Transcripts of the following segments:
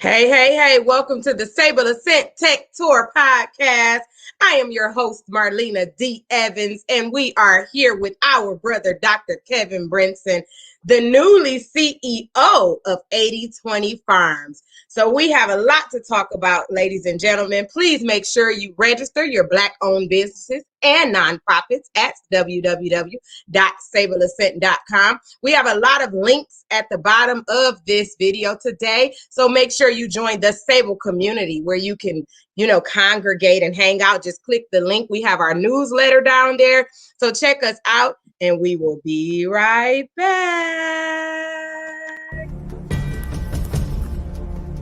Hey, welcome to the Sableassent Tech Tour podcast. I am your host, Marlena D. Evans, and we are here with our brother, Dr. Kevin Brinson, the newly CEO of 8020 Farms. So we have a lot to talk about, ladies and gentlemen. Please make sure you register your Black-owned businesses and nonprofits at www.sableassent.com. We have a lot of links at the bottom of this video today. So make sure you join the Sable community where you can, congregate and hang out. Just click the link. We have our newsletter down there. So check us out and we will be right back.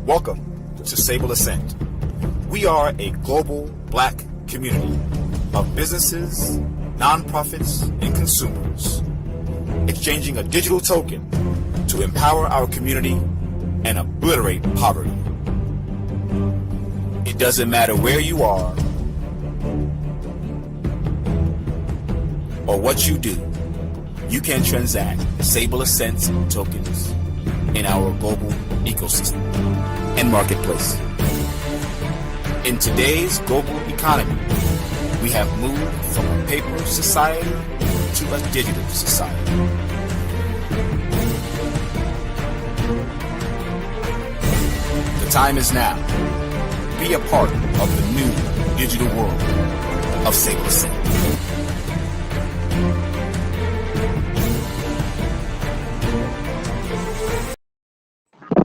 Welcome to Sableassent. We are a global Black community of businesses, nonprofits, and consumers, exchanging a digital token to empower our community and obliterate poverty. It doesn't matter where you are or what you do, you can transact Sableassent tokens in our global ecosystem and marketplace. In today's global economy, we have moved from a paper society to a digital society. The time is now. Be a part of the new digital world of Sableassent.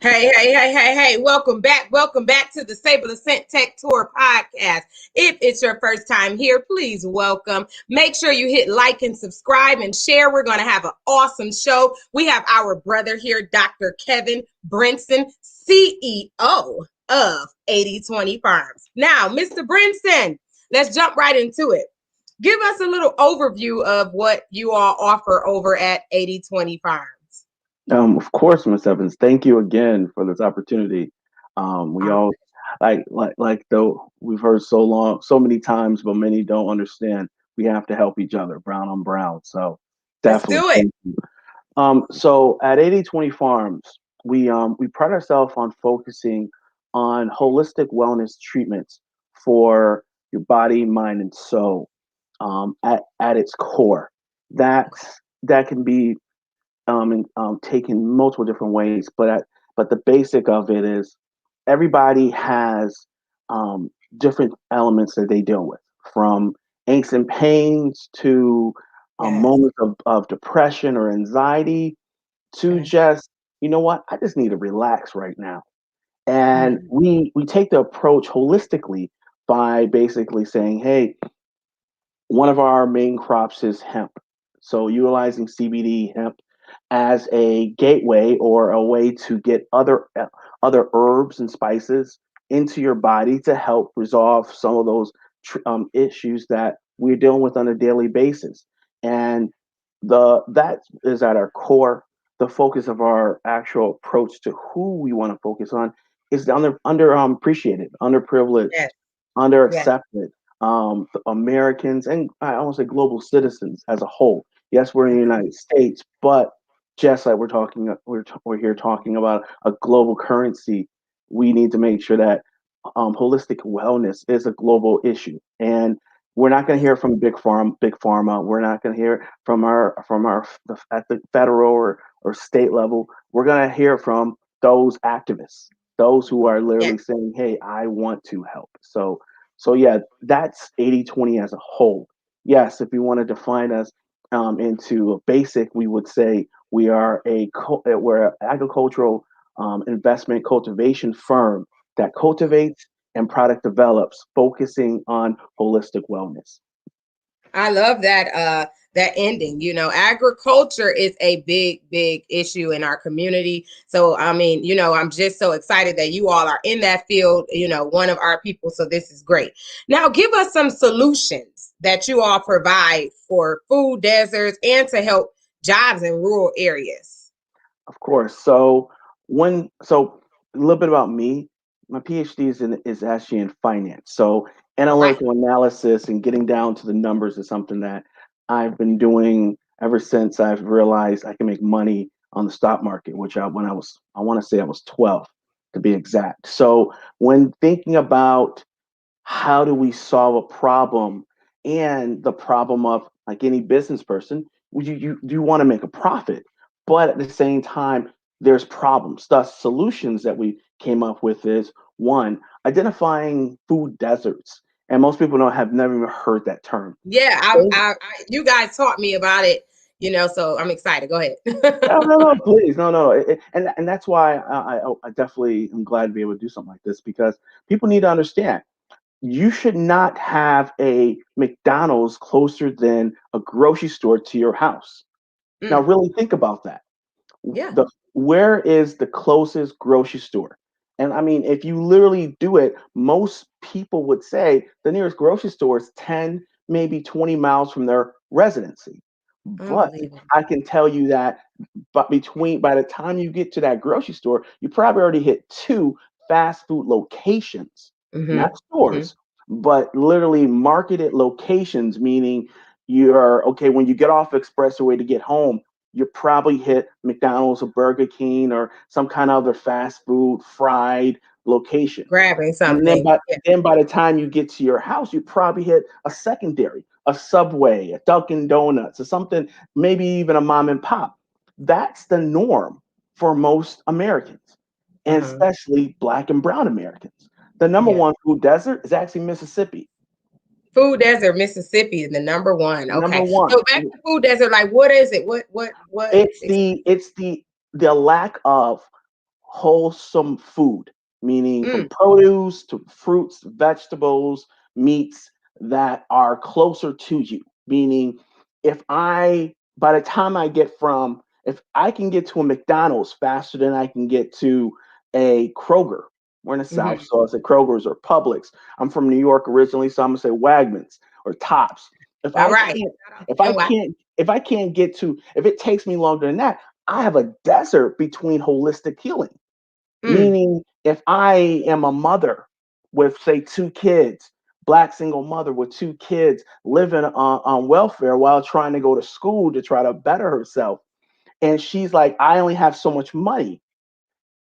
Hey. Welcome back to the Sableassent Tech Tour podcast. If it's your first time here, please welcome. Make sure you hit like and subscribe and share. We're going to have an awesome show. We have our brother here, Dr. Kevin Brinson, CEO of 8020 Farms. Now, Mr. Brinson, let's jump right into it. Give us a little overview of what you all offer over at 8020 Farms. Of course, Ms. Evans. Thank you again for this opportunity. We all like though we've heard so many times, but many don't understand. We have to help each other, brown on brown. So definitely. Let's do it. So at 8020 Farms, we pride ourselves on focusing on holistic wellness treatments for your body, mind, and soul. At its core, that can be taken multiple different ways, but the basic of it is everybody has different elements that they deal with, from aches and pains to moments of depression or anxiety to just, I just need to relax right now. And we take the approach holistically by basically saying, hey, one of our main crops is hemp. So utilizing CBD hemp as a gateway or a way to get other herbs and spices into your body to help resolve some of those issues that we're dealing with on a daily basis. And that is at our core. The focus of our actual approach to who we want to focus on is the underappreciated, underprivileged, underaccepted Americans, and I almost say global citizens as a whole. Yes, we're in the United States, but just like we're here talking about a global currency, we need to make sure that holistic wellness is a global issue. And we're not going to hear from big pharma. We're not going to hear from our at the federal or state level. We're going to hear from those activists, those who are literally saying, "Hey, I want to help." So yeah, that's 8020 as a whole. Yes, if you want to define us into a basic, we would say we're an agricultural investment cultivation firm that cultivates and product develops, focusing on holistic wellness. I love that ending. Agriculture is a big issue in our community. So I mean, I'm just so excited that you all are in that field, one of our people. So this is great. Now give us some solutions that you all provide for food deserts and to help jobs in rural areas. Of course. So a little bit about me. My PhD is actually in finance. So analytical analysis and getting down to the numbers is something that I've been doing ever since I've realized I can make money on the stock market, which I want to say I was 12. to be exact. So when thinking about how do we solve a problem, and the problem of, like any business person, you want to make a profit, but at the same time there's problems. Thus solutions that we came up with is, one, identifying food deserts. And most people don't have never even heard that term. Yeah, Those- you guys taught me about it, so I'm excited. Go ahead. no, no, no, please, no, no. And that's why I definitely am glad to be able to do something like this, because people need to understand you should not have a McDonald's closer than a grocery store to your house. Now, Mm, really think about that. yeah. Where is the closest grocery store? And I mean, if you literally do it, most people would say the nearest grocery store is 10, maybe 20 miles from their residency. But Unbelievable. I can tell you that, but by the time you get to that grocery store, you probably already hit two fast food locations, not Hmm. Hmm. stores, but literally marketed locations, meaning you're okay when you get off expressway to get home, you probably hit McDonald's or Burger King or some kind of other fast food fried location. Grabbing And then something. by Yeah. then by the time you get to your house, you probably hit a secondary, a Subway, a Dunkin' Donuts, or something, maybe even a mom and pop. That's the norm for most Americans, and Uh-huh. especially Black and Brown Americans. The number Yeah. one food desert is actually Mississippi. Food desert, Mississippi is the number one. Number Okay. So one. back to food desert, like what is it? What It's the lack of wholesome food, meaning from mm, produce to fruits, vegetables, meats that are closer to you. Meaning, by the time if I can get to a McDonald's faster than I can get to a Kroger, we're in the South, hmm. so I say Kroger's or Publix. I'm from New York originally, so I'm gonna say Wegmans or Tops. If All I right. can't, NY. if it takes me longer than that, I have a desert between holistic healing. Mm, Meaning, if I am a mother with, say, two kids, Black single mother with two kids living on welfare while trying to go to school to try to better herself, and she's like, I only have so much money.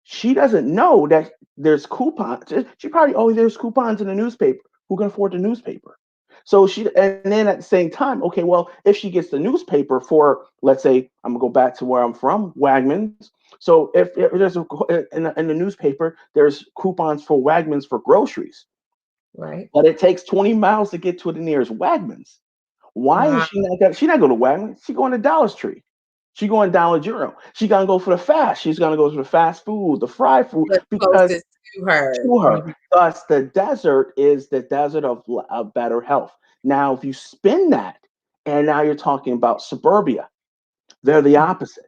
She doesn't know that there's coupons. She probably, oh, there's coupons in the newspaper. Who can afford the newspaper? So and then at the same time, okay, well, if she gets the newspaper for, let's say, I'm gonna go back to where I'm from, Wegmans. So if there's in the newspaper, there's coupons for Wegmans for groceries, right. but it takes 20 miles to get to the nearest Wegmans. Why is Wow. she not got? She not going to Wegmans. She going to Dollar Tree. She going Dollar General. She gonna go for the fast. She's gonna go for the fast food, the fried food, What's because closest to her. to her. Mhm. Thus, the desert is the desert of better health. Now, if you spin that, and now you're talking about suburbia, they're the opposite.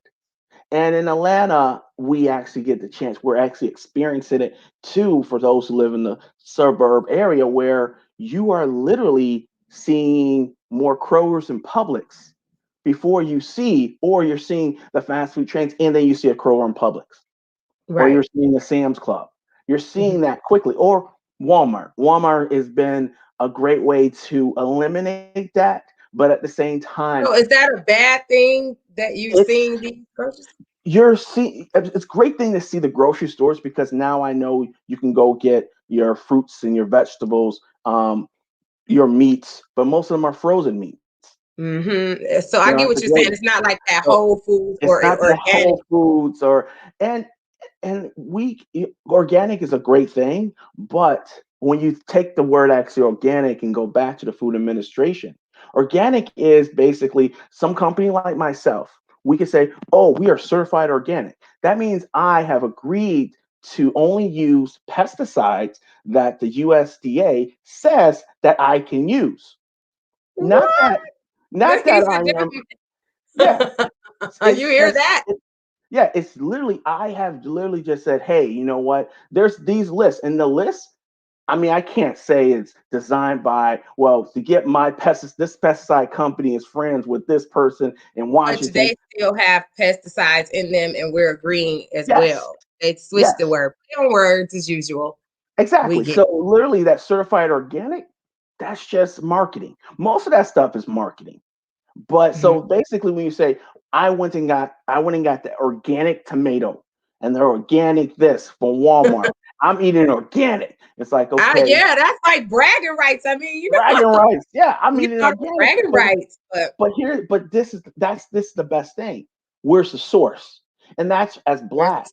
And in Atlanta, we actually get the chance. We're actually experiencing it too for those who live in the suburb area, where you are literally seeing more Krogers and Publix before or you're seeing the fast food chains, and then you see a Kroger and Publix, or you're Right. seeing a Sam's Club. You're Mhm. seeing that quickly, or Walmart. Walmart has been a great way to eliminate that, but at the same time, So is that a bad thing that you it's seeing these groceries? it's a great thing to see the grocery stores, because now I know you can go get your fruits and your vegetables, your meats, but most of them are frozen meats. Mm-hmm. So You I know, get it's what a you're saying. great. It's not like that So Whole Foods it's or not that organic. Whole Foods and organic is a great thing, but when you take the word actually organic and go back to the Food Administration, organic is basically some company like myself. We could say, oh, we are certified organic. That means I have agreed to only use pesticides that the USDA says that I can use. Not What? that, not He that I am, yeah. said, you It's hear just that? yeah, it's literally, I have literally just said, hey, you know what? There's these lists, and the list, I mean, I can't say it's designed by, well, to get this pesticide company is friends with this person in But Washington. they still have pesticides in them, and we're agreeing as Yes, well. They switched the yes, word. Play on words as usual. We exactly. get. So literally that certified organic, that's just marketing. Most of that stuff is marketing. But so Mhm. basically, when you say I went and got the organic tomato, and they're organic this from Walmart. I'm eating organic. It's like, okay, Yeah, that's like bragging rights. I mean, bragging rights. Yeah, I'm eating organic. bragging rights. This is the best thing. Where's the source? And that's, as blacks,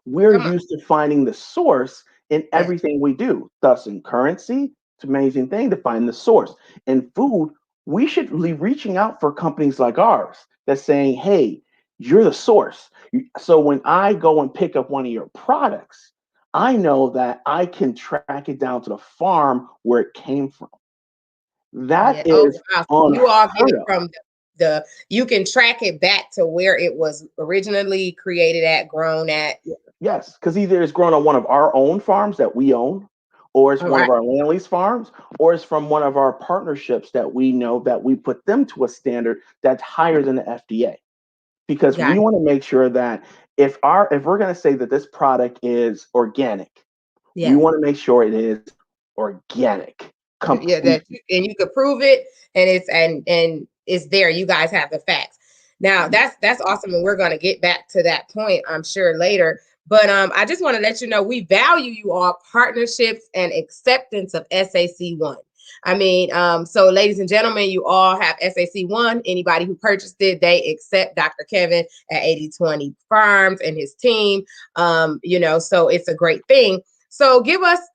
we're Come on. used to finding the source in Yeah. everything we do. Thus, in currency, it's an amazing thing to find the source. In food, we should be reaching out for companies like ours that's saying, hey, you're the source. So when I go and pick up one of your products, I know that I can track it down to the farm where it came from. That is wow. So you all get unheard it of. from you can track it back to where it was originally created at, grown at. Yes, because either it's grown on one of our own farms that we own, or it's All one of right. our land lease farms, or it's from one of our partnerships that we know that we put them to a standard that's higher than the FDA. Because Got we it. want to make sure that if we're going to say that this product is organic, we Yes. want to make sure it is organic. Yeah, Completely. and you could prove it, and it's there. You guys have the facts. Now that's awesome, and we're going to get back to that point, I'm sure, later. But I just want to let you know we value you all partnerships and acceptance of SAC1. I mean, so ladies and gentlemen, you all have SAC1. Anybody who purchased it, they accept Dr. Kevin at 80/20 Farms and his team. So it's a great thing. So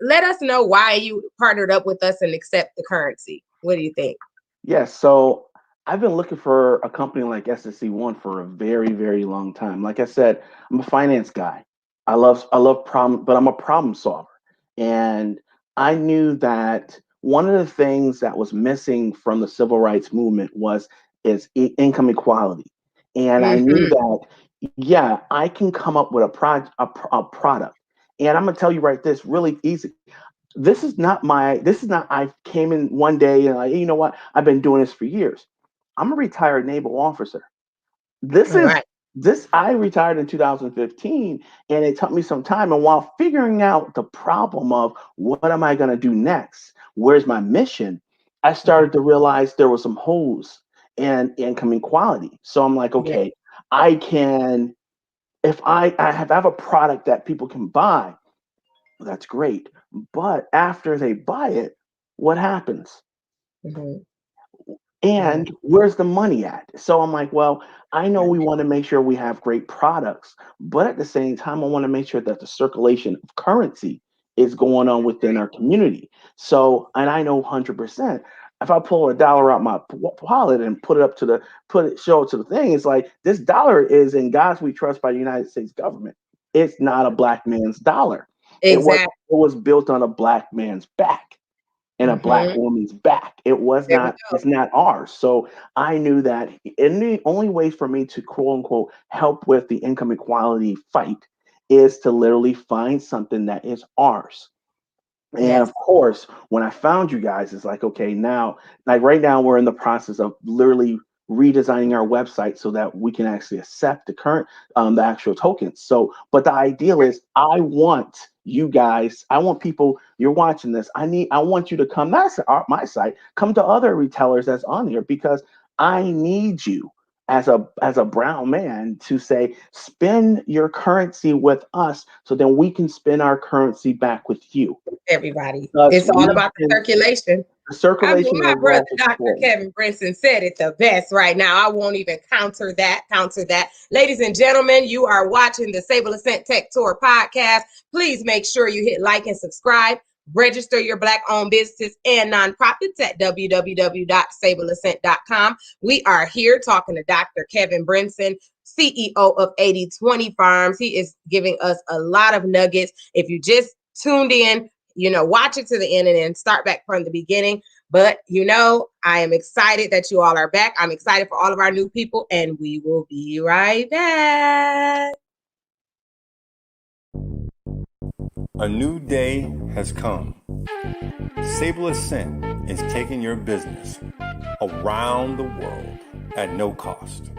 let us know why you partnered up with us and accept the currency. What do you think? Yes. So I've been looking for a company like SSC1 for a very, very long time. Like I said, I'm a finance guy. I love problem, but I'm a problem solver. And I knew that one of the things that was missing from the civil rights movement is income equality. And I knew Mm-hmm. that, yeah, I can come up with a product. And I'm gonna tell you right this really easy. I came in one day and like, you know what? I've been doing this for years. I'm a retired naval officer. This All is right. this I retired in 2015, and it took me some time. And while figuring out the problem of what am I going to do next, where's my mission, I started to realize there were some holes in income equality. So I'm like, Yeah. okay, I can, if I have a product that people can buy, that's great. But after they buy it, what happens? Mm-hmm. And where's the money at? So I'm like, well, I know we want to make sure we have great products, but at the same time, I want to make sure that the circulation of currency is going on within our community. So, and I know 100%. If I pull a dollar out my wallet and show it to the thing, it's like this dollar is in God's we trust by the United States government. It's not a black man's dollar. Exactly. It was built on a black man's back and a black Mm-hmm. woman's back. There we go. It's not ours. So I knew that the only way for me to quote unquote help with the income equality fight is to literally find something that is ours. And Yes. of course, when I found you guys, it's like, okay, now, like right now, we're in the process of literally redesigning our website so that we can actually accept the actual tokens. So, but the ideal is I want you guys, I want people, you're watching this. I want you to come, not to my site, come to other retailers that's on here because I need you as a brown man to say, spend your currency with us so then we can spend our currency back with you. Everybody. Thus, It's all about the circulation. the circulation My of brother, wealth is Dr. important. Kevin Brinson, said it the best right now. I won't even counter that. Ladies and gentlemen, you are watching the Sableassent Tech Tour podcast. Please make sure you hit like and subscribe. Register your Black-owned businesses and nonprofits at www.sableassent.com. We are here talking to Dr. Kevin Brinson, CEO of 80/20 Farms. He is giving us a lot of nuggets. If you just tuned in, watch it to the end and then start back from the beginning. But, I am excited that you all are back. I'm excited for all of our new people, and we will be right back. A new day has come. Sableassent is taking your business around the world at no cost.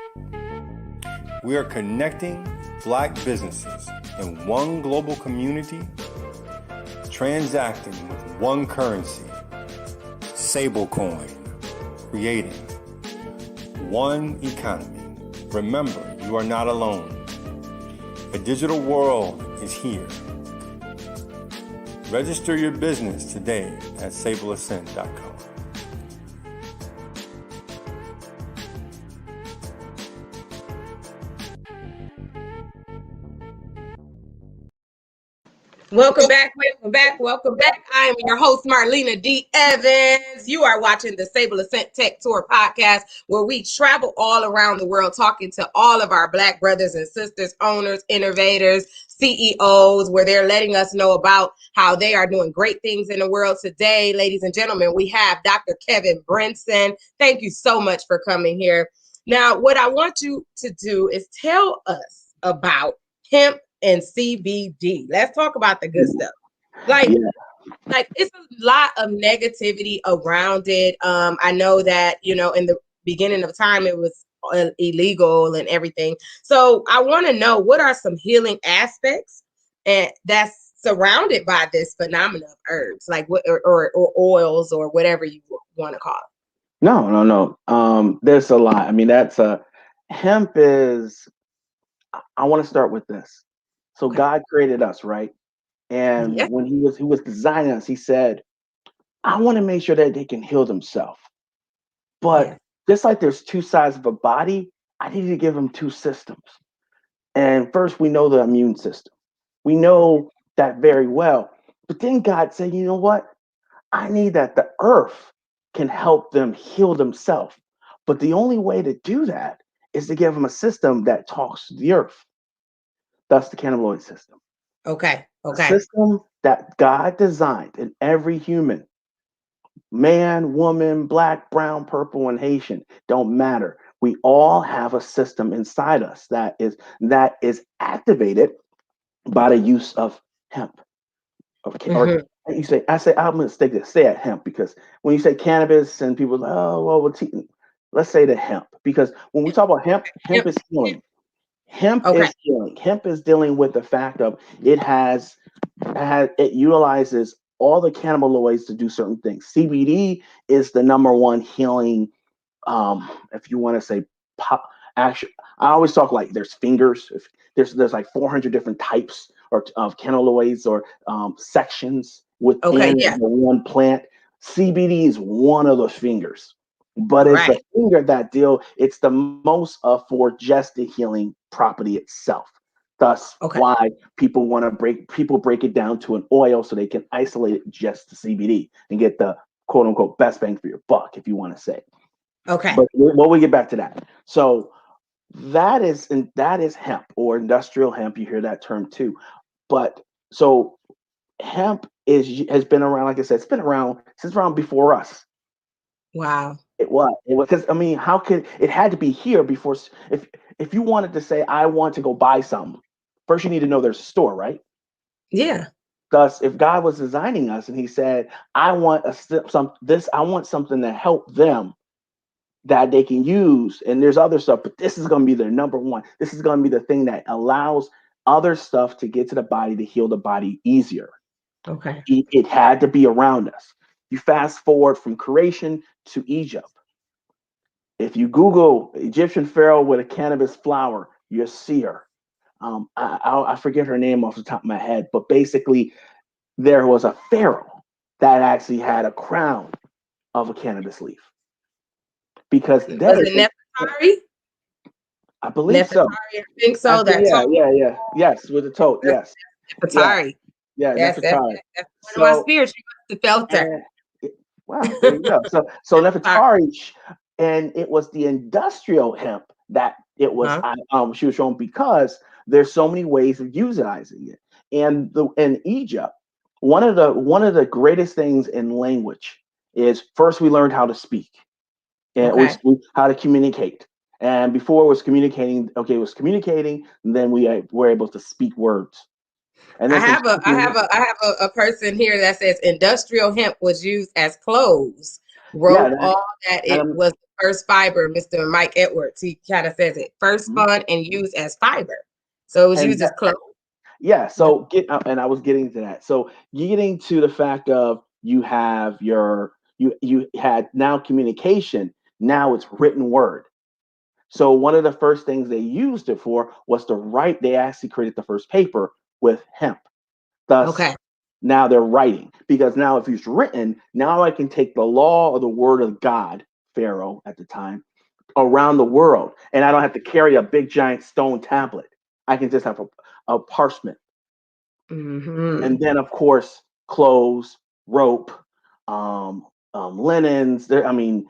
We are connecting Black businesses in one global community, transacting with one currency, Sable coin, creating one economy. Remember, you are not alone. A digital world is here. Register your business today at Sableassent.com. Welcome back, welcome back, welcome back. I am your host, Marlena D. Evans. You are watching the Sableassent Tech Tour podcast, where we travel all around the world talking to all of our Black brothers and sisters, owners, innovators, CEOs, where they're letting us know about how they are doing great things in the world today. Ladies and gentlemen, we have Dr. Kevin Brinson. Thank you so much for coming here. Now, what I want you to do is tell us about hemp and CBD. Let's talk about the good stuff. Like it's a lot of negativity around it. I know that, in the beginning of time, it was illegal and everything. So I want to know, what are some healing aspects and that's surrounded by this phenomenon of herbs, like what or oils or whatever you want to call it? No. There's a lot. I mean, hemp is, I want to start with this. So Okay. God created us, right? And Yeah. when he was designing us, he said, I want to make sure that they can heal themselves. But just like there's two sides of a body, I need to give them two systems. And first, we know the immune system. We know that very well. But then God said, you know what? I need that the earth can help them heal themselves. But the only way to do that is to give them a system that talks to the earth. That's the cannabinoid system. Okay. A system that God designed in every human, man, woman, black, brown, purple, and Haitian, don't matter. We all have a system inside us that is activated by the use of hemp. Okay, or I'm gonna stay at hemp, because when you say cannabis and people are like, oh well, let's say the hemp, because when we talk about hemp is healing. Hemp is healing. Hemp is dealing with the fact of it utilizes all the cannabinoids to do certain things. CBD is the number one healing. If you want to say actually, I always talk like there's fingers. If there's like 400 different types of cannabinoids or sections within the one plant. CBD is one of those fingers, but it's the finger it's the most for just the healing property itself. Thus, why people break it down to an oil so they can isolate it just to CBD and get the quote unquote best bang for your buck, if you want to say. Okay. But we'll get back to that. So that is hemp, or industrial hemp. You hear that term too. But so hemp has been around, like I said, it's been around since around before us. Wow. It was because, I mean, how could it had to be here before? If you wanted to say, I want to go buy something, first you need to know there's a store, right? Yeah. Thus, if God was designing us and he said, I want I want something to help them that they can use, and there's other stuff, but this is going to be their number one. This is going to be the thing that allows other stuff to get to the body, to heal the body easier. Okay. It had to be around us. You fast forward from creation to Egypt. If you Google Egyptian pharaoh with a cannabis flower, you'll see her. I forget her name off the top of my head, but basically there was a pharaoh that actually had a crown of a cannabis leaf. Because was it Nefertari? I believe so. I think so. Yes, with the tote. Yes. Nefertari. Yeah, That's Nefertari. That's one of my spirits. You must have felt her. Wow, there you go. So Nefertari, and it was the industrial hemp that it was. She was shown, because there's so many ways of utilizing it. And in Egypt, one of the greatest things in language is, first we learned how to speak, and how to communicate. And before it was communicating, and then we were able to speak words. And I have a person here that says industrial hemp was used as clothes. Wrote all that it was the first fiber. Mr. Mike Edwards, he kind of says it first spun and used as fiber, so it was used as clothes. Yeah. So and I was getting to that. So getting to the fact of you had now communication. Now it's written word. So one of the first things they used it for was to write. They actually created the first paper with hemp. Thus, Okay. now they're writing, because now if it's written, now I can take the law or the word of God, Pharaoh at the time, around the world, and I don't have to carry a big giant stone tablet. I can just have a parchment, Hmm. and then of course clothes, rope, linens. There, I mean,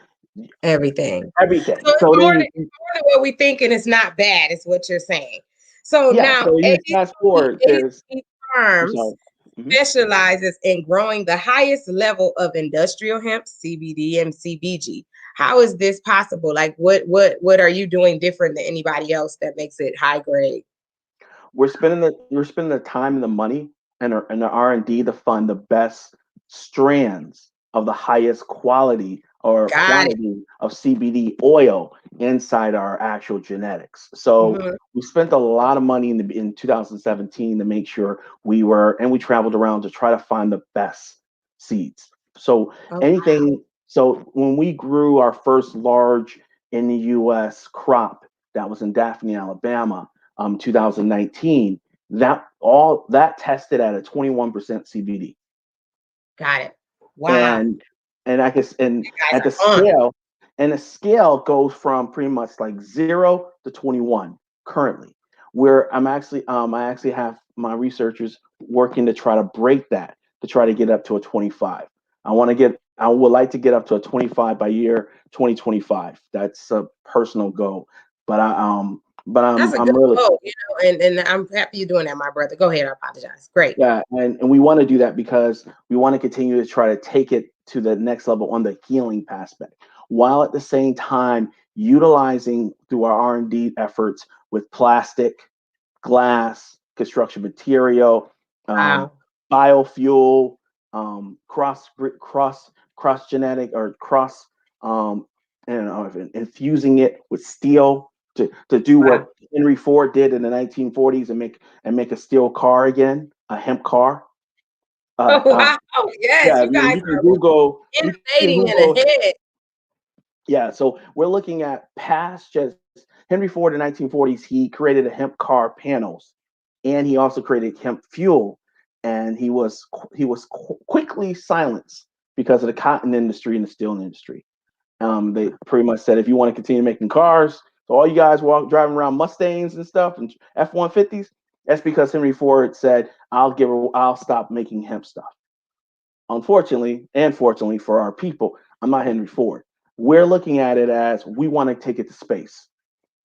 Everything. everything. So it's So then more than what we think, and it's not bad, is what you're saying. So yeah. now So you fast forward. There's. ADT I'm Farms sorry. Mhm. specializes in growing the highest level of industrial hemp, CBD and CBG. How is this possible? Like, what are you doing different than anybody else that makes it high grade? We're spending the time and the money and the R&D to fund the best strands of the highest quality or Got it. quantity of CBD oil inside our actual genetics. So Mhm. we spent a lot of money in 2017 to make sure we traveled around to try to find the best seeds. So Oh, anything, so when we grew our first large in the US crop, that was in Daphne, Alabama, 2019, that tested at a 21% CBD. got it. Wow. And I guess, and You guys at the are on it. scale, and the scale goes from pretty much like 0 to 21 currently. Where I actually have my researchers working to try to break that, to try to get up to a 25. I would like to get up to a 25 by year 2025. That's a personal goal. But That's a good I'm really, goal, and I'm happy you're doing that, my brother. Go ahead. I apologize. Great. yeah, and we want to do that because we want to continue to try to take it to the next level on the healing aspect, while at the same time utilizing through our R&D efforts with plastic, glass, construction material, um, Wow. biofuel, cross genetic or cross, um, infusing it with steel to do Wow. what Henry Ford did in the 1940s and make a steel car again, a hemp car. Uh, Oh, uh, wow. Yes, yeah, you guys you can are Google. You can innovating and Google. ahead. Yeah, so we're looking at past just Henry Ford in the 1940s. He created a hemp car panels, and he also created hemp fuel. And quickly silenced because of the cotton industry and the steel industry. They pretty much said, if you want to continue making cars, so all you guys driving around Mustangs and stuff and F-150s, that's because Henry Ford said, I'll stop making hemp stuff. Unfortunately, and fortunately for our people, I'm not Henry Ford. We're looking at it as we want to take it to space.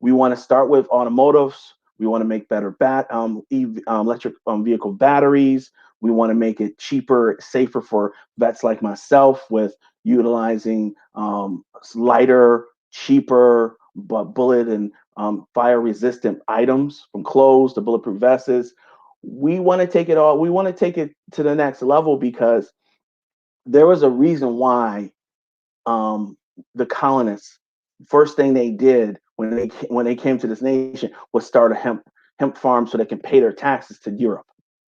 We want to start with automotives. We want to make better electric vehicle batteries. We want to make it cheaper, safer for vets like myself, with utilizing lighter, cheaper, but bullet and fire resistant items, from clothes to bulletproof vests. We want to take it all. We want to take it to the next level because there was a reason why um, the colonists, first thing they did when they came to this nation, was start a hemp farm so they can pay their taxes to Europe.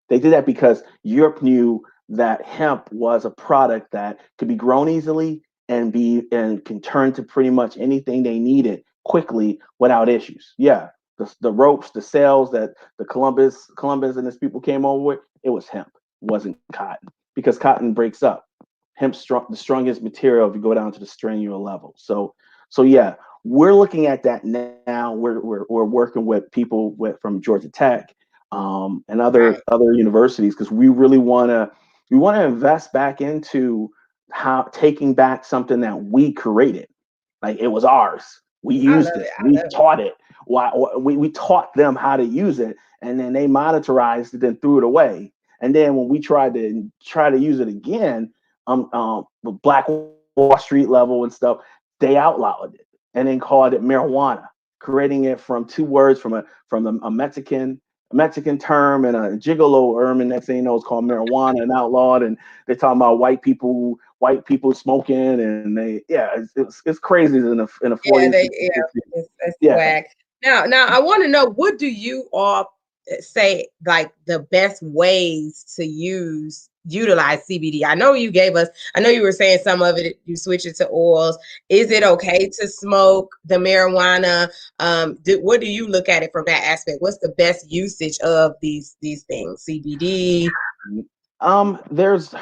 They did that because Europe knew that hemp was a product that could be grown easily and can turn to pretty much anything they needed quickly without issues. Yeah, the ropes, the sails that the Columbus and his people came over with, it was hemp, it wasn't cotton, because cotton breaks up. The strongest material if you go down to the granular level. So yeah, we're looking at that now. We're working with people from Georgia Tech, and Right. other universities, because we want to invest back into how taking back something that we created, like it was ours. We I used love it. it. I We love it. taught it. Why we taught them how to use it, and then they monetized it and threw it away. And then when we tried to use it again, with Black Wall Street level and stuff, they outlawed it and then called it marijuana, creating it from two words from a Mexican term and a gigolo term, and next thing you know, it's called marijuana and outlawed. And they're talking about white people smoking, and it's crazy in the Yeah, 40s they and yeah, 50s. it's Yeah. swag. Now I want to know, what do you all say like the best ways to use utilize CBD? I know you gave us, I know you were saying some of it, you switch it to oils. Is it okay to smoke the marijuana? What do you look at it from that aspect? What's the best usage of these things? CBD? There's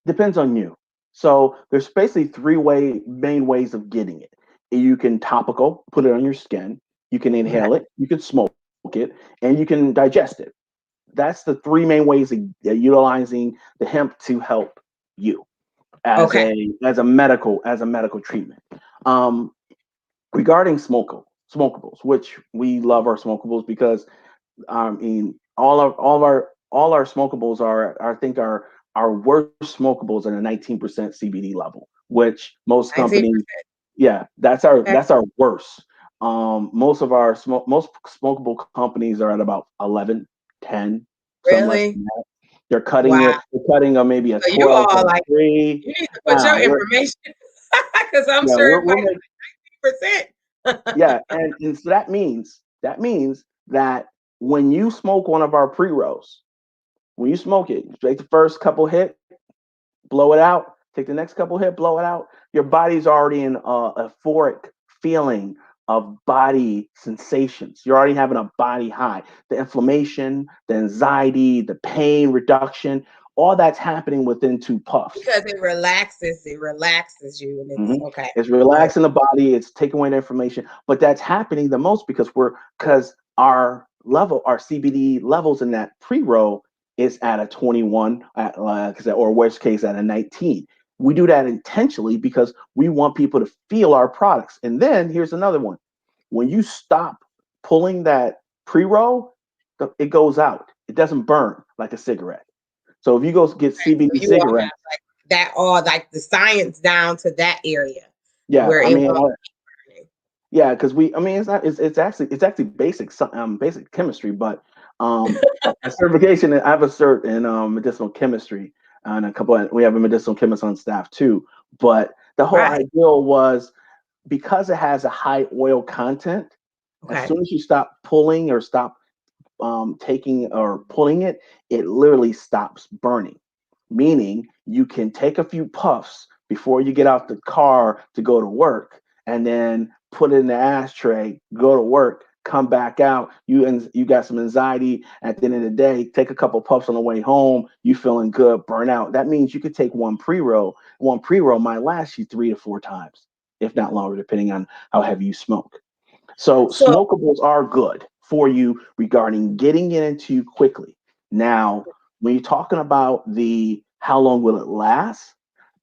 depends on you. So there's basically main ways of getting it. You can topical, put it on your skin. You can inhale it. You can smoke it, and you can digest it. That's the three main ways of utilizing the hemp to help you Okay. as a medical treatment. Um, Regarding smokables, which we love our smokables because I mean all our smokables are I think our worst smokables are a 19% CBD level, which most 19%. companies, yeah, that's our worst. Most smokable companies are at about 11, 10, something less Really? than that. They're cutting Wow. it. They're cutting a maybe a So you 12 all or like, 3. you need to put your Nah, information because I'm yeah, sure it we're might making, be percent. yeah, and so that means that when you smoke one of our pre rolls, when you smoke it, you take the first couple hit, blow it out. Take the next couple hit, blow it out. Your body's already in euphoric feeling of body sensations. You're already having a body high. The inflammation, the anxiety, the pain reduction, all that's happening within 2 puffs. Because it relaxes you, and it's Mhm. okay. It's Good. relaxing the body. It's taking away the inflammation, but that's happening the most because our CBD levels in that pre roll is at a 21, or worst case at a 19. We do that intentionally because we want people to feel our products. And then here's another one: when you stop pulling that pre roll, it goes out. It doesn't burn like a cigarette. So if you go get So CBD you all cigarettes, have like that, all like the science down to that area yeah, where I it mean, won't be burning. yeah, because I mean, it's actually basic chemistry, but a certification. I have a cert in medicinal chemistry, and we have a medicinal chemist on staff too. But the whole Right. ideal was because it has a high oil content. As Okay. soon as you stop pulling or stop taking or pulling it, it literally stops burning. Meaning you can take a few puffs before you get out the car to go to work, and then put it in the ashtray, go to work, come back out. You got some anxiety at the end of the day. Take a couple puffs on the way home. You feeling good, burn out. That means you could take one pre roll. One pre roll might last you 3 to 4 times, if not longer, depending on how heavy you smoke. So So smokables are good for you regarding getting it into you quickly. Now, when you're talking about the how long will it last,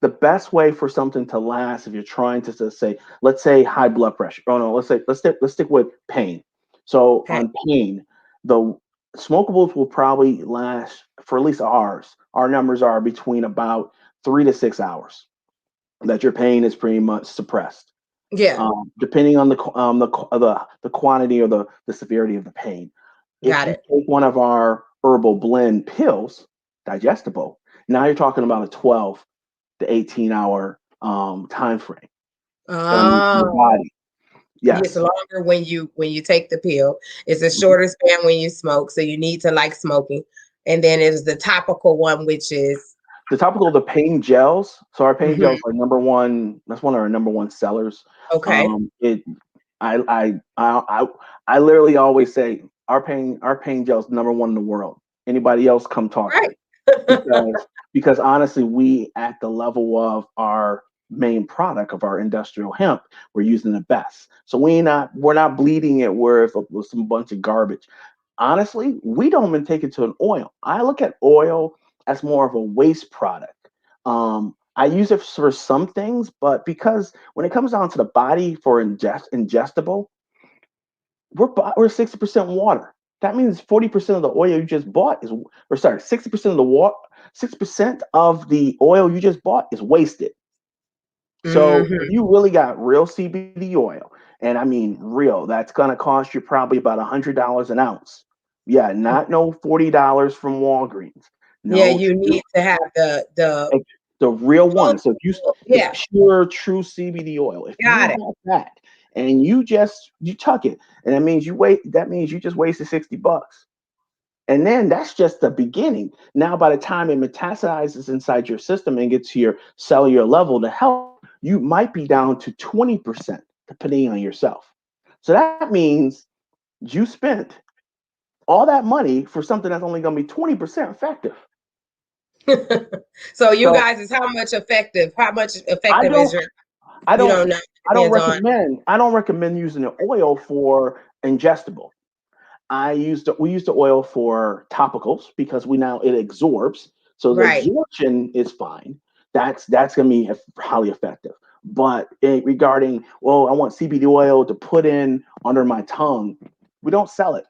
the best way for something to last, if you're trying to just say, let's say high blood pressure. Oh no, let's stick with pain. So okay, on pain, the smokables will probably last for at least ours. Our numbers are between about 3 to 6 hours that your pain is pretty much suppressed, yeah, depending on the quantity or the severity of the pain. If got you it. take one of our herbal blend pills, digestible, now you're talking about a 12 to 18 hour time frame on your Oh, body. it's Yes, longer when you take the pill. It's a shorter span when you smoke, so you need to like smoking. And then it's the topical one, which is the topical, the pain gels. So our pain mhm, gels are number one. That's one of our number one sellers. okay, It I I literally always say our pain gels number one in the world. Anybody else come talk to me, right. because honestly, we at the level of our main product of our industrial hemp, we're using the best. So we're not bleeding it with some bunch of garbage. Honestly, we don't even take it to an oil. I look at oil as more of a waste product. I use it for some things, but because when it comes down to the body for ingestible, we're 60% water. That means 40% of the oil you just bought is, or sorry, 60% of the water, 6% of the oil you just bought is wasted. So if Hmm. you really got real CBD oil, and I mean real, that's gonna cost you probably about $100 an ounce. Yeah, not no $40 from Walgreens. Yeah, No, you need to have the like, the real one. So if the yeah, pure true CBD oil, if you got it. have that and you tuck it, and that means you just wasted $60. And then that's just the beginning. Now, by the time it metastasizes inside your system and gets to your cellular level to help, you might be down to 20%, depending on yourself. So that means you spent all that money for something that's only going to be 20% effective. So you So guys is how much effective? How much I effective is don't, your? I You don't, don't know. I don't Depends on. recommend using the oil for ingestible. We use the oil for topicals because we now it absorbs, so the Right. absorption is fine. That's gonna be highly effective. But regarding, well, I want CBD oil to put in under my tongue, we don't sell it.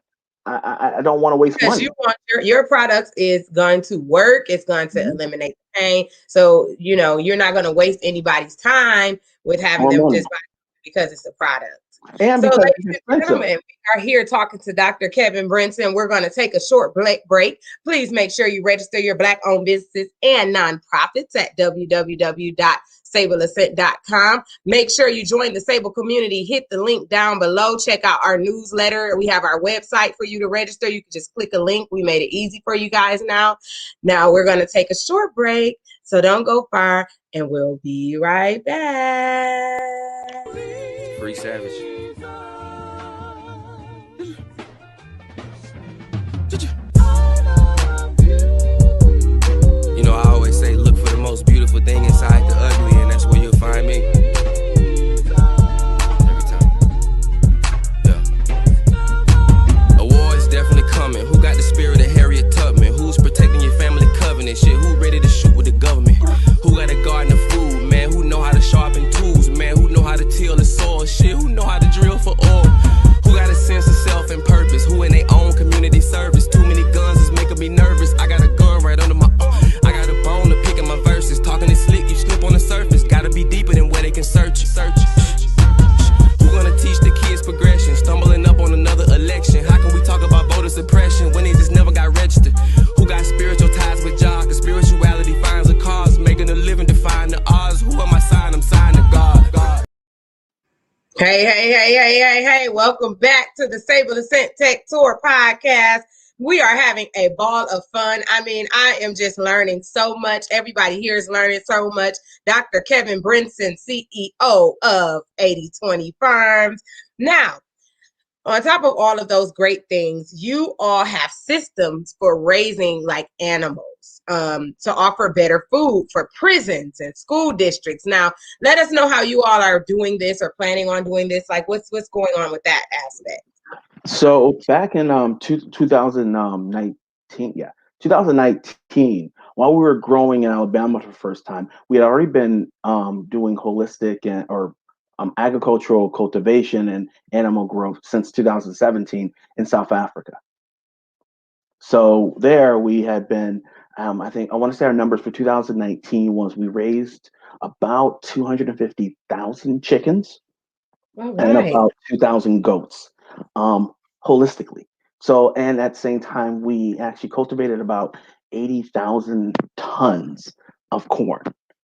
I don't want to waste Because you money. want your product is going to work, it's going to Mhm. eliminate the pain. So, you're not going to waste anybody's time with having Or them money, just buy because it's a product. and So, because ladies it's and expensive. gentlemen, we are here talking to Dr. Kevin Brinson. We're going to take a short break. Please make sure you register your Black-owned businesses and nonprofits at www.sableassent.com. Make sure you join the Sable community. Hit the link down below. Check out our newsletter. We have our website for you to register. You can just click a link. We made it easy for you guys now. Now we're going to take a short break, so don't go far, and we'll be right back. Free Savage. You know, I always say look for the most beautiful thing inside the ugly, and that's where you'll find me. Every time. Yeah. Awards definitely coming. Who got the spirit of Harriet Tubman? Who's protecting your family covenant? Shit, who ready to shoot with the government? Who got a garden of food, man? Who know how to sharpen tools, man? Who know how to till the soil? Shit, who know how to drill for oil? Who got a sense of self and purpose? Who in their own community service? Too many guns is making me nervous. I got a gun right under my I got a bone to pick in my verses. Talking is slick, you slip on the surface. Gotta be deeper than where they can search it. Who gonna teach the kids progression? Stumbling up on another election. How can we talk about voter suppression when they just never got registered? Who got spiritual ties with God? Cause spirituality finds a cause. Making a living define the odds. Who am I signing? I'm signing to God. Hey. Welcome back to the Sableassent Tech Tour podcast. We are having a ball of fun. I mean, I am just learning so much. Everybody here is learning so much. Dr. Kevin Brinson, CEO of 80/20 Farms. Now, on top of all of those great things, you all have systems for raising like animals to offer better food for prisons and school districts. Now, let us know how you all are doing this or planning on doing this. Like, what's going on with that aspect? So back in 2019, 2019, while we were growing in Alabama for the first time, we had already been doing holistic or agricultural cultivation and animal growth since 2017 in South Africa. So there we had been, I want to say our numbers for 2019 was we raised about 250,000 chickens All and right. about 2,000 goats, holistically. So, and at the same time, we actually cultivated about 80,000 tons of corn.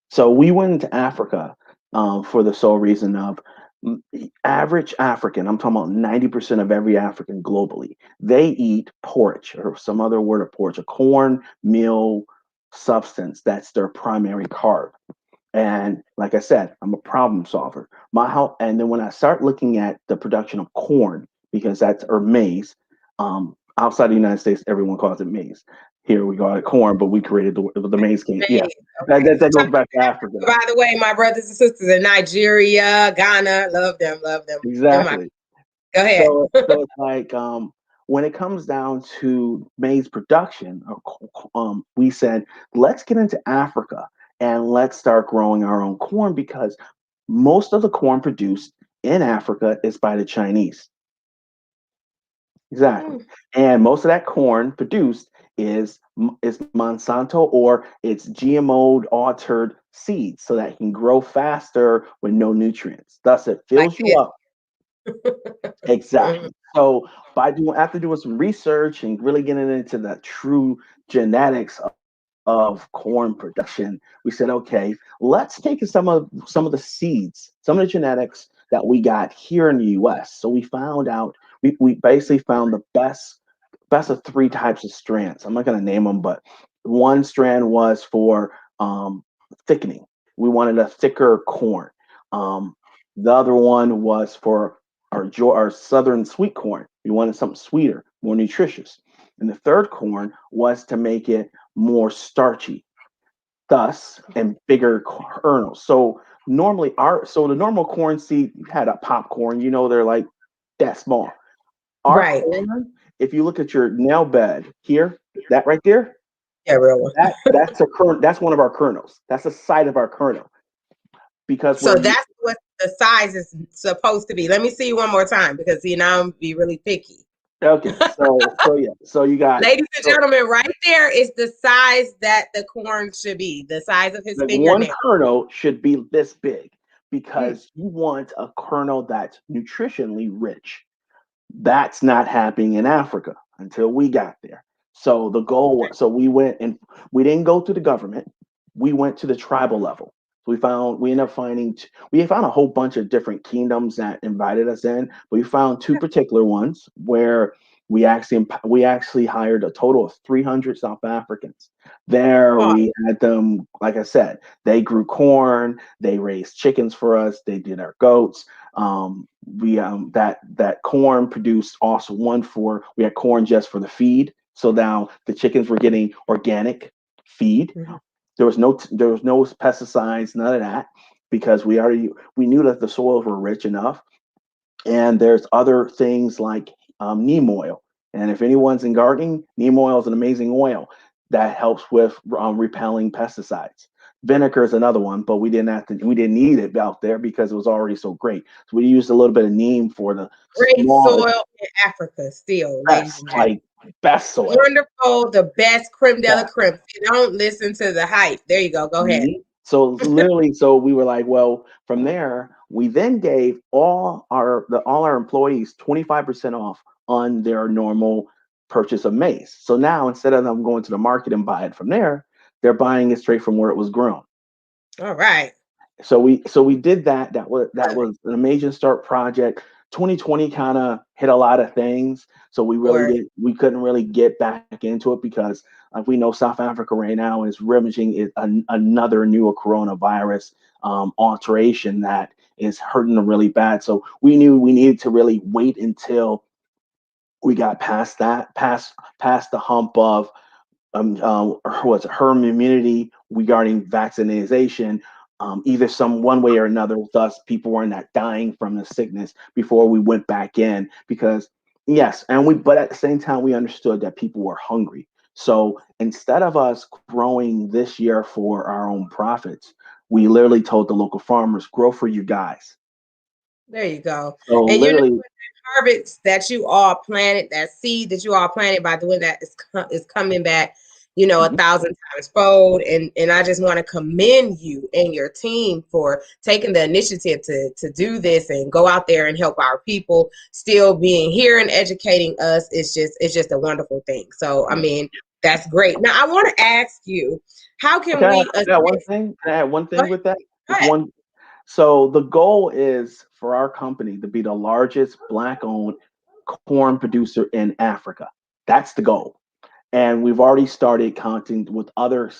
So we went into Africa for the sole reason of average African, I'm talking about 90% of every African globally, they eat porridge or some other word of porridge, a corn meal substance. That's their primary carb. And like I said, I'm a problem solver. And then when I start looking at the production of corn, because that's or maize, outside the United States, everyone calls it maize. Here we call it corn, but we created the maize cane. Yeah, Okay. that goes back to Africa. By the way, my brothers and sisters in Nigeria, Ghana, love them. Exactly. Go ahead. So it's like when it comes down to maize production, we said let's get into Africa and let's start growing our own corn because most of the corn produced in Africa is by the Chinese. Exactly. And most of that corn produced is Monsanto or it's GMO altered seeds so that it can grow faster with no nutrients. Thus it Like fills you this. up. Exactly. So after doing some research and really getting into the true genetics of corn production, we said, okay, let's take some of the seeds, some of the genetics that we got here in the U.S. So we found out we basically found the best best of three types of strands. I'm not going to name them, but one strand was for thickening. We wanted a thicker corn. Um, the other one was for our southern sweet corn. We wanted something sweeter, more nutritious. And the third corn was to make it more starchy, thus and bigger kernels. So normally the normal corn seed, you had a popcorn, they're like that small. Our Right. corn, if you look at your nail bed here, that right there, Yeah, real one. that's a kernel. That's one of our kernels. That's the side of our kernel because So that's what the size is supposed to be. Let me see you one more time because now I'm be really picky. okay. So yeah. So you got, Ladies and gentlemen, right there is the size that the corn should be, the size of his like one fingernail. kernel should be this big because you want a kernel that's nutritionally rich. That's not happening in Africa until we got there. So the goal was, so we went and we didn't go to the government. We went to the tribal level. We ended up we found a whole bunch of different kingdoms that invited us in, but we found two particular ones where we actually hired a total of 300 South Africans. There Oh, we had them, like I said, they grew corn, they raised chickens for us, they did our goats. We that corn produced also we had corn just for the feed. So now the chickens were getting organic feed. mhm. There was no pesticides, none of that, because we knew that the soils were rich enough. And there's other things like neem oil. And if anyone's in gardening, neem oil is an amazing oil that helps with repelling pesticides. Vinegar is another one, but we didn't need it out there because it was already so great. So we used a little bit of neem for the Great small soil in Africa still, ladies best, and gentlemen. like best soil. Wonderful, the best creme de la Best. creme. Don't listen to the hype. There you go. Go ahead. Mhm. So literally, so we were like, well, from there, we then gave all our employees 25% off on their normal purchase of maize. So now instead of them going to the market and buy it from there, they're buying it straight from where it was grown. All right. So we did that. That was an amazing start project. 2020 kind of hit a lot of things, so Or we couldn't really get back into it because we know South Africa right now is ravaging another new coronavirus alteration that is hurting them really bad. So we knew we needed to really wait until we got past the hump of what's herd immunity regarding vaccination, either one way or another. Thus, people were not dying from the sickness before we went back in. Because yes, but at the same time, we understood that people were hungry. So instead of us growing this year for our own profits, we literally told the local farmers, "Grow for you guys." there you go. So And you know literally, what, that harvest that you all planted, that seed that you all planted by doing that is coming back, 1,000 times fold. And I just want to commend you and your team for taking the initiative to do this and go out there and help our people. Still being here and educating us is just a wonderful thing. So I mean, that's great. Now I want to ask you, how can can we I add one assist? thing? Can I add one Go thing ahead. with that? Go Just ahead. one. So the goal is for our company to be the largest Black-owned corn producer in Africa. That's the goal. And we've already started counting with other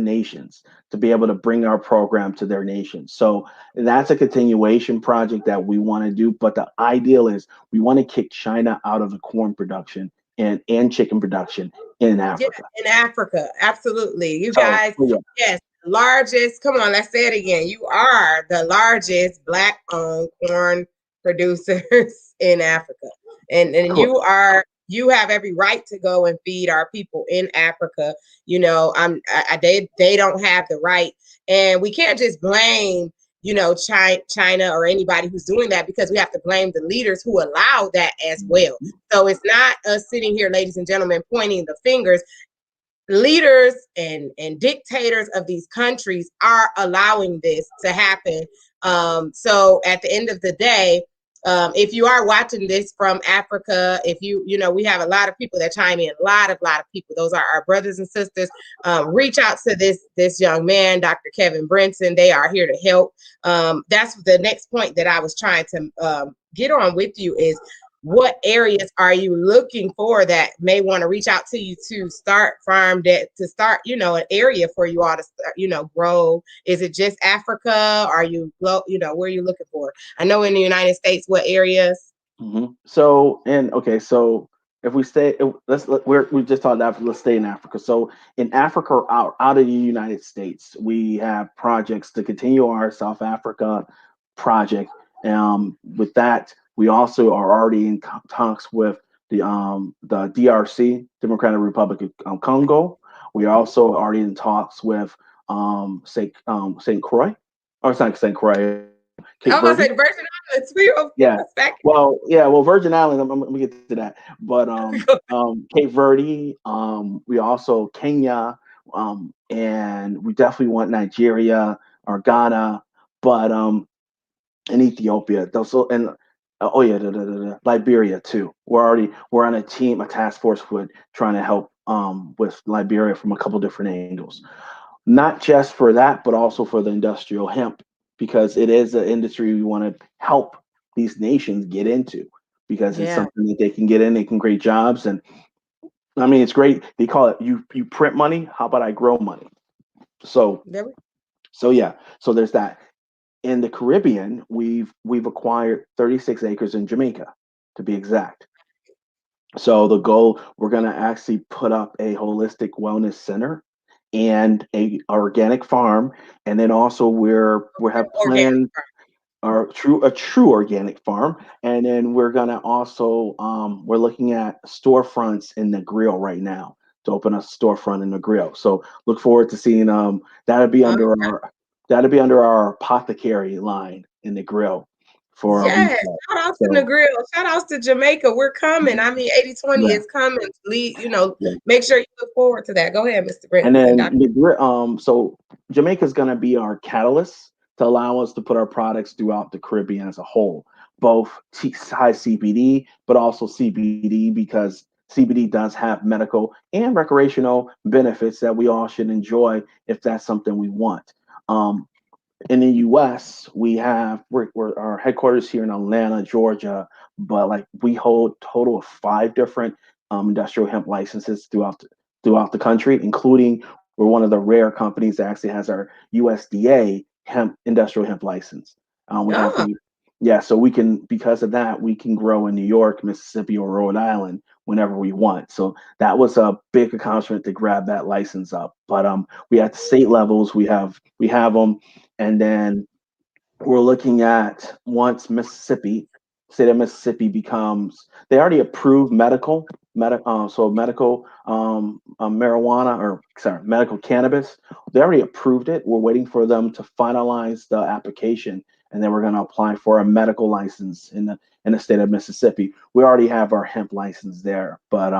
nations to be able to bring our program to their nations. So that's a continuation project that we want to do. But the ideal is we want to kick China out of the corn production and chicken production in Yeah, Africa. in Africa, absolutely. You So guys, yeah, yes, largest. Come on, let's say it again. You are the largest Black-owned corn producers in Africa, and correct. you have every right to go and feed our people in Africa. They don't have the right, and we can't just blame. China or anybody who's doing that, because we have to blame the leaders who allow that as well. So it's not us sitting here, ladies and gentlemen, pointing the fingers. Leaders and dictators of these countries are allowing this to happen. So at the end of the day, if you are watching this from Africa, if we have a lot of people that chime in, a lot of people. Those are our brothers and sisters. Reach out to this young man, Dr. Kevin Brinson. They are here to help. That's the next point that I was trying to get on with you is what areas are you looking for that may want to reach out to you to start farm that to start, an area for you all to start, grow? Is it just Africa? Are you, where are you looking for? I know in the United States, what areas? So, and okay, so if we stay, we just talked Africa. Let's stay in Africa. So, in Africa, out of the United States, we have projects to continue our South Africa project. With that, we also are already in talks with the DRC, Democratic Republic of Congo. We are also already in talks with Saint Croix, or it's not Saint Croix, I Cape was gonna say Verde. the Virgin Islands. We of Yeah. course back. Well, yeah. Well, Virgin Islands. I'm gonna get to that. But Cape Verde. We also Kenya. And we definitely want Nigeria or Ghana, but and Ethiopia. So and oh yeah, Liberia too. We're on a team, a task force with trying to help with Liberia from a couple different angles. Not just for that, but also for the industrial hemp, because it is an industry we want to help these nations get into, because it's Yeah. something that they can get in, they can create jobs, and I mean it's great. They call it you print money. How about I grow money? So There we yeah, so there's that. In the Caribbean, we've acquired 36 acres in Jamaica, to be exact. So the goal, we're going to actually put up a holistic wellness center and a organic farm, and then also we have organic. planned a true organic farm, and then we're gonna also we're looking at storefronts in the grill right now to open a storefront in the grill. So look forward to seeing that'll be Oh, under our apothecary line in the grill for a yes. retail. Shout out to the So grill. Shout outs to Jamaica. We're coming. I mean, 80/20 yeah, is coming. Lead, yeah. make sure you look forward to that. Go ahead, Mr. And Brenton. then so Jamaica's going to be our catalyst to allow us to put our products throughout the Caribbean as a whole, both high CBD, but also CBD, because CBD does have medical and recreational benefits that we all should enjoy if that's something we want. Um, in the U.S., we're our headquarters here in Atlanta, Georgia, but like we hold total of 5 different industrial hemp licenses throughout the country, including we're one of the rare companies that actually has our USDA industrial hemp license. We have Oh, the Yeah, so we can, because of that, we can grow in New York, Mississippi, or Rhode Island whenever we want. So that was a big accomplishment to grab that license up. But we at the state levels, we have them, and then we're looking at, once state of Mississippi becomes, they already approved medical marijuana, or sorry, medical cannabis. They already approved it. We're waiting for them to finalize the application, and then we're going to apply for a medical license in the state of Mississippi. We already have our hemp license there, but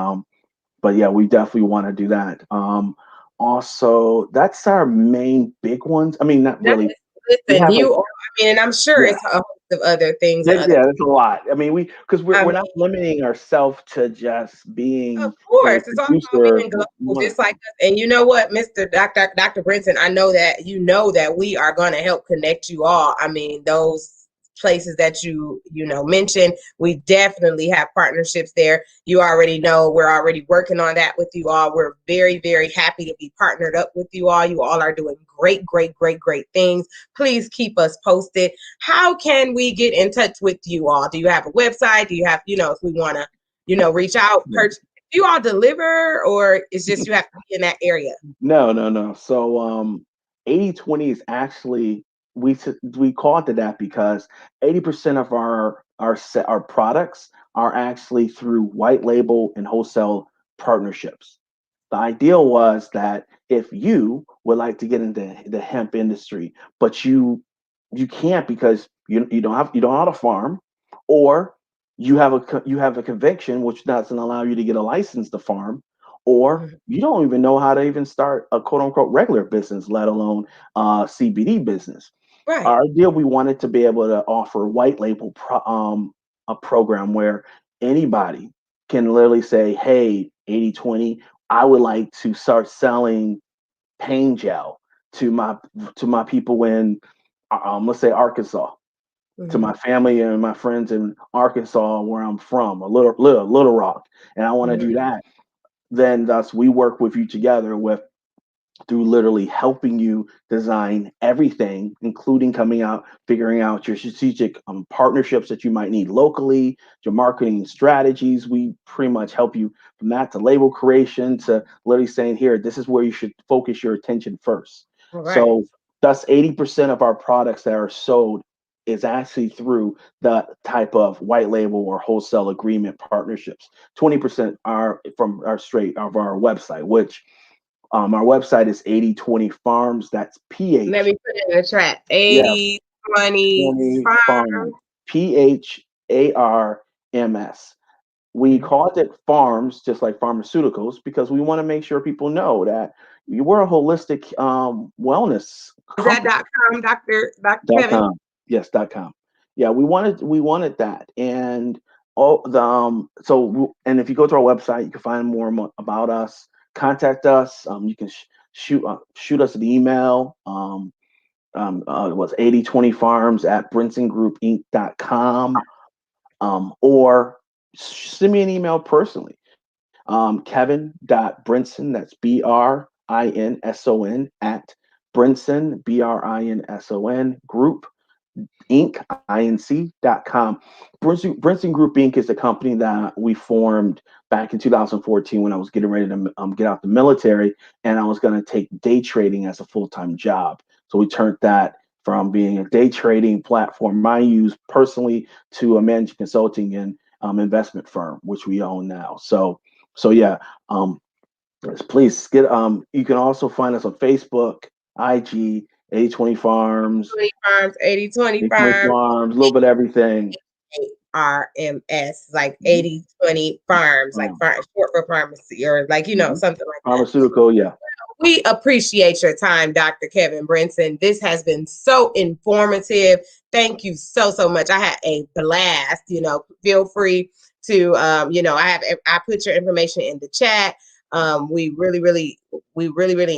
yeah, we definitely want to do that. Also, that's our main big ones. I mean, not that really. is, We listen, have a I mean, and I'm sure Yeah, it's a host of other things and other. yeah, that's a lot. I mean, because I we're mean, not limiting ourselves to just of being a course, it's all about producer. being We global, want just like us. And you know what, Mr. Dr. Brenton, I know that that we are going to help connect you all. I mean, those places that you mentioned, we definitely have partnerships there. You already know we're already working on that with you all. We're very, very happy to be partnered up with you all. You all are doing great, great, great, great things. Please keep us posted. How can we get in touch with you all? Do you have a website? Do you have, if we want to reach out, to. purchase? Do you all deliver, or it's just you have to be in that area? No, no, no. So 80/20 is actually, we call it that because 80% of our products are actually through white label and wholesale partnerships. The ideal was that if you would like to get into the hemp industry, but you can't because you don't have a farm, or you have a conviction which doesn't allow you to get a license to farm, or Mhm. you don't even know how to even start a quote unquote regular business, let alone CBD business. Right. Our deal, we wanted to be able to offer white label a program where anybody can literally say, hey, 80/20, I would like to start selling pain gel to my people in let's say Arkansas. to my family and my friends in Arkansas, where I'm from, a Little Rock, and I want to do that, then thus we work with you together with through literally helping you design everything, including coming out, figuring out your strategic partnerships that you might need locally, your marketing strategies. We pretty much help you from that to label creation to literally saying, here, this is where you should focus your attention first. Right. So thus 80% of our products that are sold is actually through the type of white label or wholesale agreement partnerships. 20% are from our straight of our website, which our website is 8020 Farms. That's PH. Let me put it in the chat. Yeah, 8020 20 farm. Farms. PHARMS. We called it farms, just like pharmaceuticals, because we want to make sure people know that we're a holistic wellness Is that company. .com, Dr. Kevin? .com. Yes, .com. Yeah, we wanted that, and all the and if you go to our website, you can find more about us. Contact us. You can shoot us an email. It was 8020farms at brinsongroupinc.com, or send me an email personally. Kevin.Brinson, that's BRINSON at Brinson, BRINSON group Inc.com. Brinson Group Inc. is a company that we formed back in 2014 when I was getting ready to get out the military, and I was going to take day trading as a full-time job. So we turned that from being a day trading platform I use personally to a management consulting and investment firm, which we own now. So yeah, please get you can also find us on Facebook, IG, 8020 Farms, 20 farms, 8020 8020 farms. Farms, a little bit of everything. RMS, like 8020 farms, like short for pharmacy, or like, something like that. Pharmaceutical, yeah. We appreciate your time, Dr. Kevin Brinson. This has been so informative. Thank you so much. I had a blast. Feel free to, I put your information in the chat. We really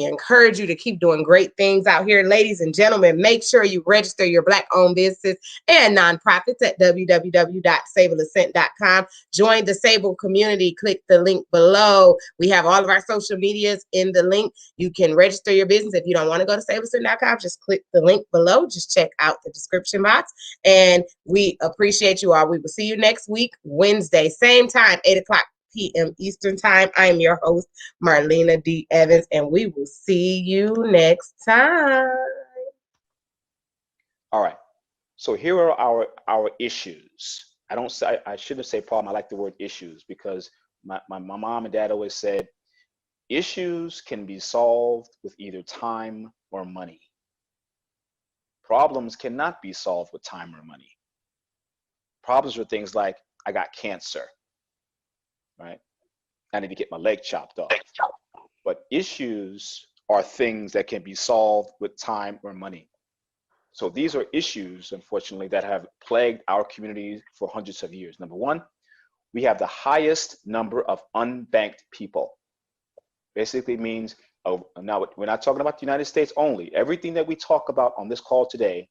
encourage you to keep doing great things out here. Ladies and gentlemen, make sure you register your Black-owned businesses and nonprofits at www.sableassent.com. Join the Sable community. Click the link below. We have all of our social medias in the link. You can register your business. If you don't want to go to sableassent.com, just click the link below. Just check out the description box. And we appreciate you all. We will see you next week, Wednesday, same time, 8:00 p.m. Eastern time. I am your host, Marlena D. Evans, and we will see you next time. All right. So here are our issues. I shouldn't say problem. I like the word issues because my mom and dad always said issues can be solved with either time or money. Problems cannot be solved with time or money. Problems are things like I got cancer, right? I need to get my leg chopped off. But issues are things that can be solved with time or money. So these are issues, unfortunately, that have plagued our community for hundreds of years. Number one, we have the highest number of unbanked people. Basically means, now we're not talking about the United States only. Everything that we talk about on this call today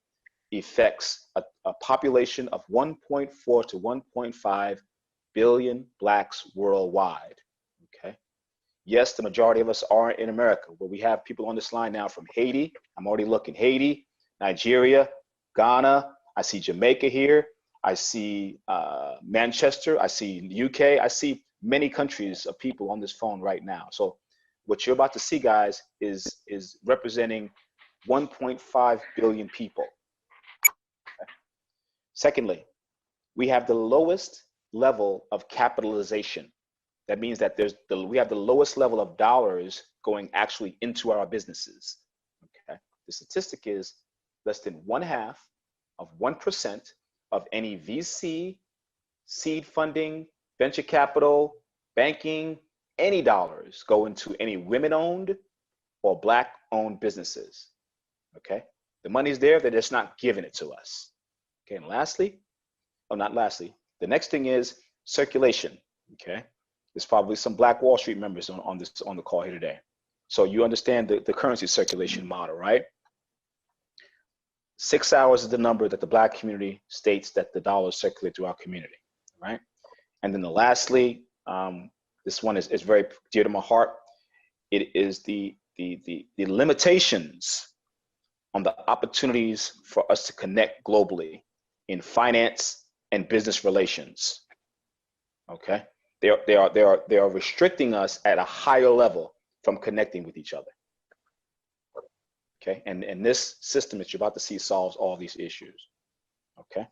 affects a population of 1.4 to 1.5 billion Blacks worldwide, okay? Yes, the majority of us are in America, but we have people on this line now from Haiti. I'm already looking. Haiti, Nigeria, Ghana. I see Jamaica here. I see Manchester. I see UK. I see many countries of people on this phone right now. So what you're about to see, guys, is representing 1.5 billion people. Okay. Secondly, we have the lowest level of capitalization. That means that we have the lowest level of dollars going actually into our businesses. Okay. The statistic is less than 0.5% of any VC, seed funding, venture capital, banking, any dollars go into any women-owned or Black-owned businesses. Okay. The money's there, they're just not giving it to us. Okay. And lastly, the next thing is circulation. Okay. There's probably some Black Wall Street members on the call here today. So you understand the currency circulation model, right? 6 hours is the number that the Black community states that the dollars circulate through our community, right? And then lastly, this one is very dear to my heart. It is the limitations on the opportunities for us to connect globally in finance and business relations. Okay, they are restricting us at a higher level from connecting with each other. Okay, and this system that you're about to see solves all these issues. Okay.